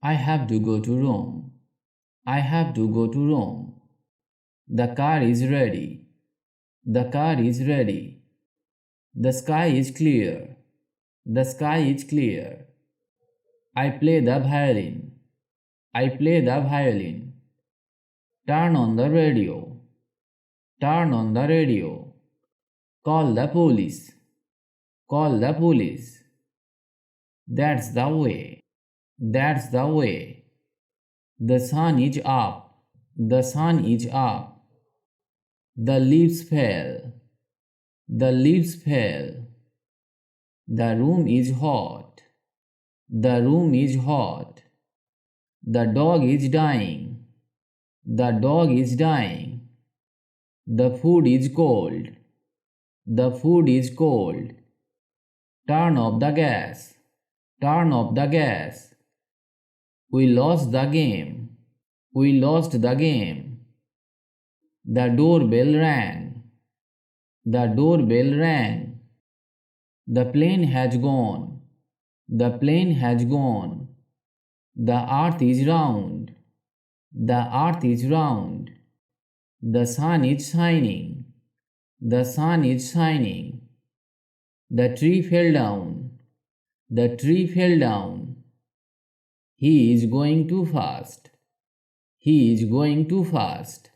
I have to go to Rome. I have to go to Rome. The car is ready. The car is ready. The sky is clear. The sky is clear. I play the violin. I play the violin. Turn on the radio. Turn on the radio. Call the police. Call the police. That's the way. That's the way. The sun is up. The sun is up. The leaves fell. The leaves fell. The room is hot. The room is hot. The dog is dying. The dog is dying. The food is cold. The food is cold. Turn off the gas. Turn off the gas. We lost the game. We lost the game. The doorbell rang. The doorbell rang. The plane has gone. The plane has gone. The earth is round. The earth is round. The sun is shining. The sun is shining. The tree fell down. The tree fell down. He is going too fast. He is going too fast.